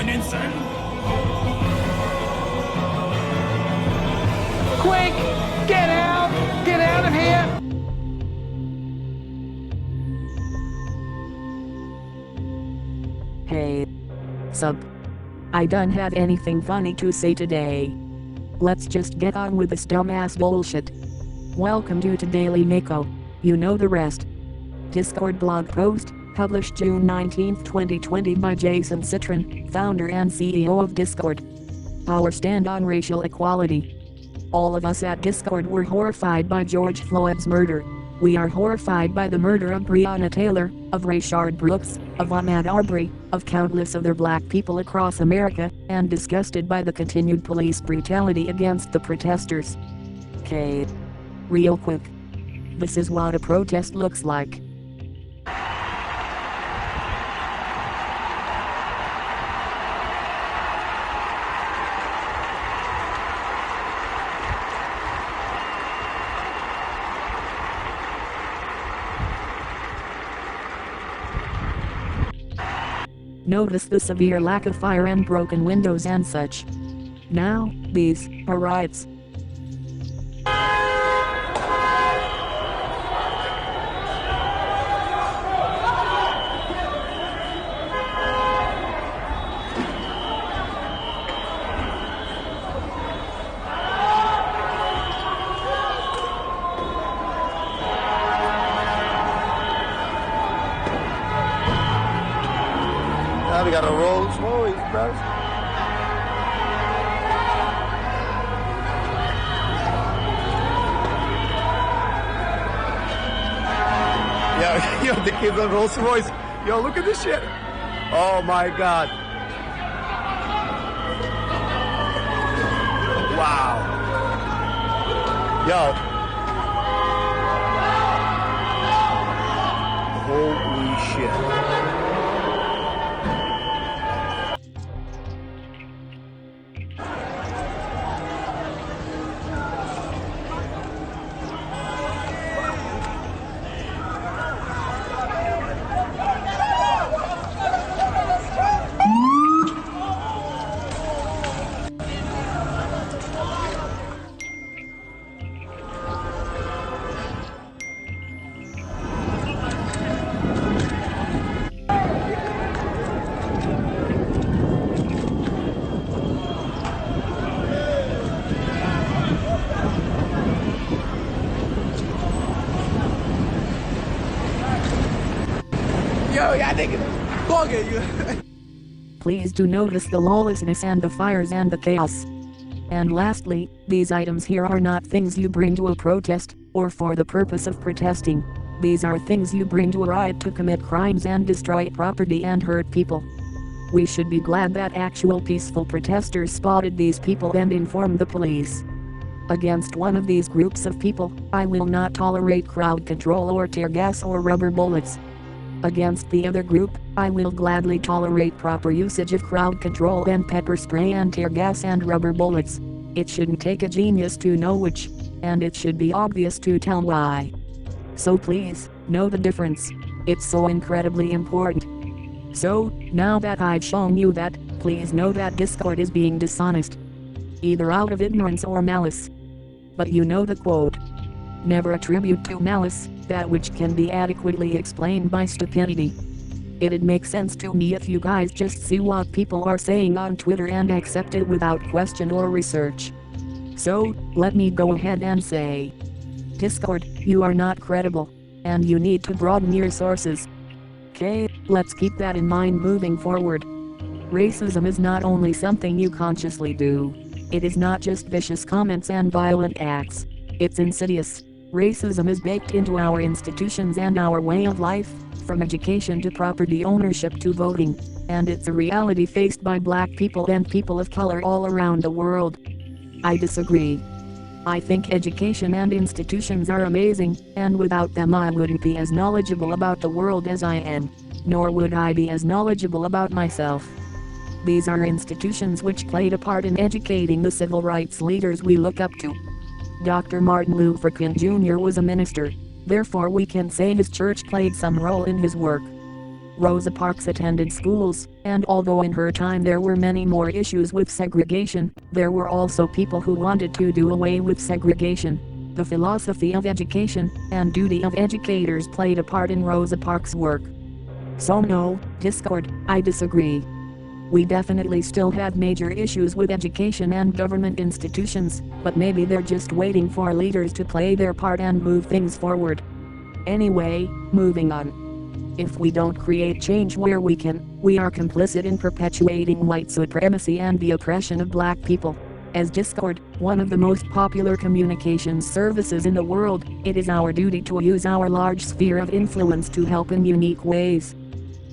happening, son? Quick! Get out! Get out of here! Hey. Sup? I don't have anything funny to say today. Let's just get on with this dumbass bullshit. Welcome to Daily Neko. You know the rest. Discord blog post, published June 19, 2020 by Jason Citron, founder and CEO of Discord. Our stand on racial equality. All of us at Discord were horrified by George Floyd's murder. We are horrified by the murder of Breonna Taylor, of Rayshard Brooks, of Ahmaud Arbery, of countless other black people across America, and disgusted by the continued police brutality against the protesters. Okay. Real quick. This is what a protest looks like. Notice the severe lack of fire and broken windows and such. Now, these are riots. Now we got a Rolls Royce, bro. Yo, the kids on Rolls Royce. Yo, look at this shit. Oh my God. Wow. Yo. Holy shit. Yo, I think it's bugging you. Please do notice the lawlessness and the fires and the chaos. And lastly, these items here are not things you bring to a protest, or for the purpose of protesting. These are things you bring to a riot to commit crimes and destroy property and hurt people. We should be glad that actual peaceful protesters spotted these people and informed the police. Against one of these groups of people, I will not tolerate crowd control or tear gas or rubber bullets. Against the other group, I will gladly tolerate proper usage of crowd control and pepper spray and tear gas and rubber bullets. It shouldn't take a genius to know which, and it should be obvious to tell why. So please, know the difference. It's so incredibly important. So, now that I've shown you that, please know that Discord is being dishonest. Either out of ignorance or malice. But you know the quote. Never attribute to malice that which can be adequately explained by stupidity. It'd make sense to me if you guys just see what people are saying on Twitter and accept it without question or research. So, let me go ahead and say, Discord, you are not credible, and you need to broaden your sources. Okay, let's keep that in mind moving forward. Racism is not only something you consciously do. It is not just vicious comments and violent acts. It's insidious. Racism is baked into our institutions and our way of life, from education to property ownership to voting, and it's a reality faced by black people and people of color all around the world. I disagree. I think education and institutions are amazing, and without them I wouldn't be as knowledgeable about the world as I am, nor would I be as knowledgeable about myself. These are institutions which played a part in educating the civil rights leaders we look up to. Dr. Martin Luther King Jr. was a minister, therefore we can say his church played some role in his work. Rosa Parks attended schools, and although in her time there were many more issues with segregation, there were also people who wanted to do away with segregation. The philosophy of education and duty of educators played a part in Rosa Parks' work. So no, Discord, I disagree. We definitely still have major issues with education and government institutions, but maybe they're just waiting for leaders to play their part and move things forward. Anyway, moving on. If we don't create change where we can, we are complicit in perpetuating white supremacy and the oppression of black people. As Discord, one of the most popular communications services in the world, it is our duty to use our large sphere of influence to help in unique ways.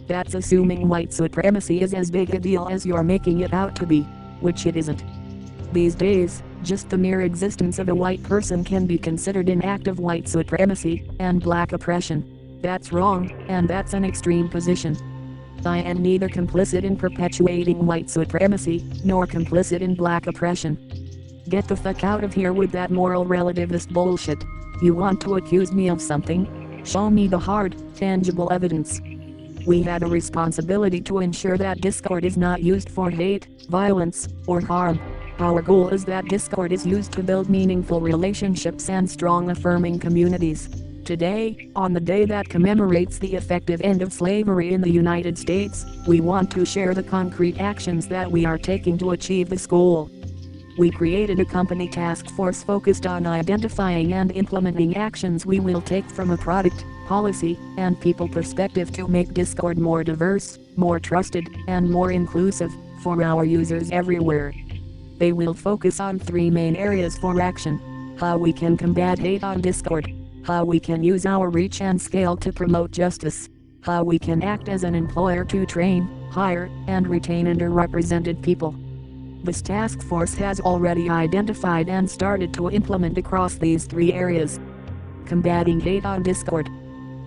That's assuming white supremacy is as big a deal as you're making it out to be, which it isn't. These days, just the mere existence of a white person can be considered an act of white supremacy and black oppression. That's wrong, and that's an extreme position. I am neither complicit in perpetuating white supremacy, nor complicit in black oppression. Get the fuck out of here with that moral relativist bullshit. You want to accuse me of something? Show me the hard, tangible evidence. We had a responsibility to ensure that Discord is not used for hate, violence, or harm. Our goal is that Discord is used to build meaningful relationships and strong affirming communities. Today, on the day that commemorates the effective end of slavery in the United States, we want to share the concrete actions that we are taking to achieve this goal. We created a company task force focused on identifying and implementing actions we will take from a product, policy, and people perspective to make Discord more diverse, more trusted, and more inclusive for our users everywhere. They will focus on 3 main areas for action: how we can combat hate on Discord, how we can use our reach and scale to promote justice, how we can act as an employer to train, hire, and retain underrepresented people. This task force has already identified and started to implement across these 3 areas. Combating hate on Discord.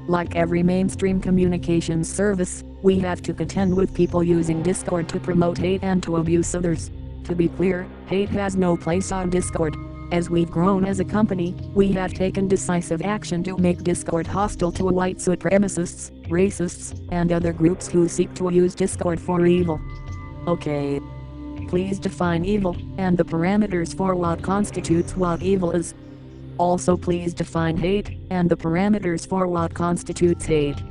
Like every mainstream communications service, we have to contend with people using Discord to promote hate and to abuse others. To be clear, hate has no place on Discord. As we've grown as a company, we have taken decisive action to make Discord hostile to white supremacists, racists, and other groups who seek to use Discord for evil. Okay. Please define evil, and the parameters for what constitutes what evil is. Also please define hate, and the parameters for what constitutes hate.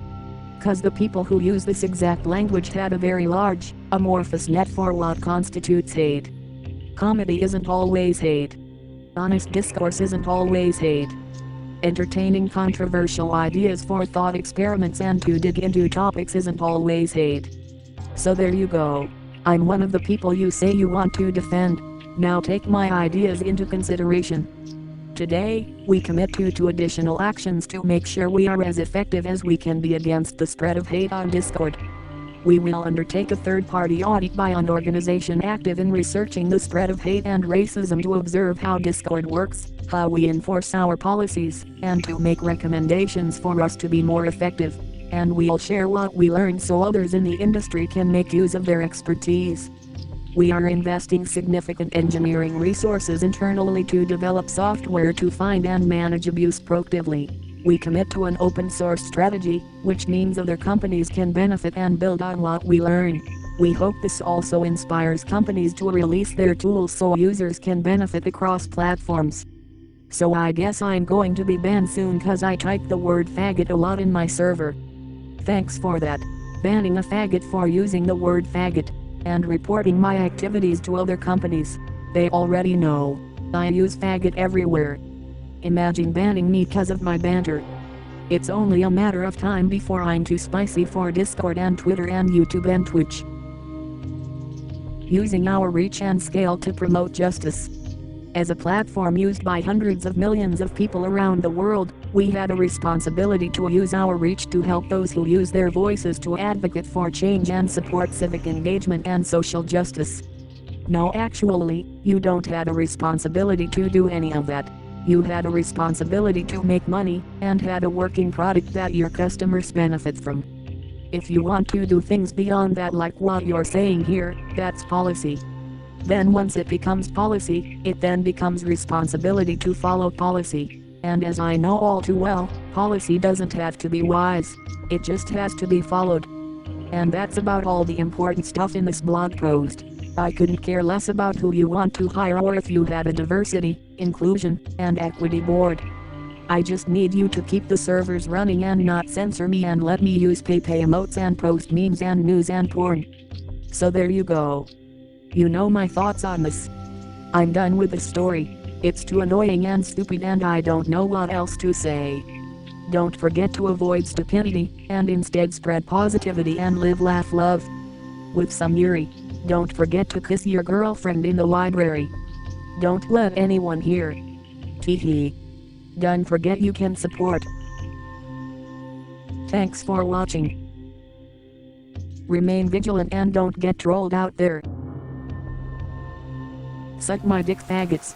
Cause the people who use this exact language had a very large, amorphous net for what constitutes hate. Comedy isn't always hate. Honest discourse isn't always hate. Entertaining controversial ideas for thought experiments and to dig into topics isn't always hate. So there you go. I'm one of the people you say you want to defend. Now take my ideas into consideration. Today, we commit to 2 additional actions to make sure we are as effective as we can be against the spread of hate on Discord. We will undertake a third-party audit by an organization active in researching the spread of hate and racism to observe how Discord works, how we enforce our policies, and to make recommendations for us to be more effective. And we'll share what we learn so others in the industry can make use of their expertise. We are investing significant engineering resources internally to develop software to find and manage abuse proactively. We commit to an open source strategy, which means other companies can benefit and build on what we learn. We hope this also inspires companies to release their tools so users can benefit across platforms. So I guess I'm going to be banned soon cause I typed the word faggot a lot in my server. Thanks for that. Banning a faggot for using the word faggot. And reporting my activities to other companies. They already know. I use faggot everywhere. Imagine banning me cause of my banter. It's only a matter of time before I'm too spicy for Discord and Twitter and YouTube and Twitch. Using our reach and scale to promote justice. As a platform used by hundreds of millions of people around the world, we had a responsibility to use our reach to help those who use their voices to advocate for change and support civic engagement and social justice. No, actually, you don't have a responsibility to do any of that. You had a responsibility to make money, and had a working product that your customers benefit from. If you want to do things beyond that like what you're saying here, that's policy. Then once it becomes policy, it then becomes responsibility to follow policy. And as I know all too well, policy doesn't have to be wise. It just has to be followed. And that's about all the important stuff in this blog post. I couldn't care less about who you want to hire or if you have a diversity, inclusion, and equity board. I just need you to keep the servers running and not censor me and let me use PayPay emotes and post memes and news and porn. So there you go. You know my thoughts on this. I'm done with the story. It's too annoying and stupid and I don't know what else to say. Don't forget to avoid stupidity, and instead spread positivity and live, laugh, love. With some Yuri. Don't forget to kiss your girlfriend in the library. Don't let anyone hear. Teehee. Don't forget you can support. Thanks for watching. Remain vigilant and don't get trolled out there. Suck my dick, faggots.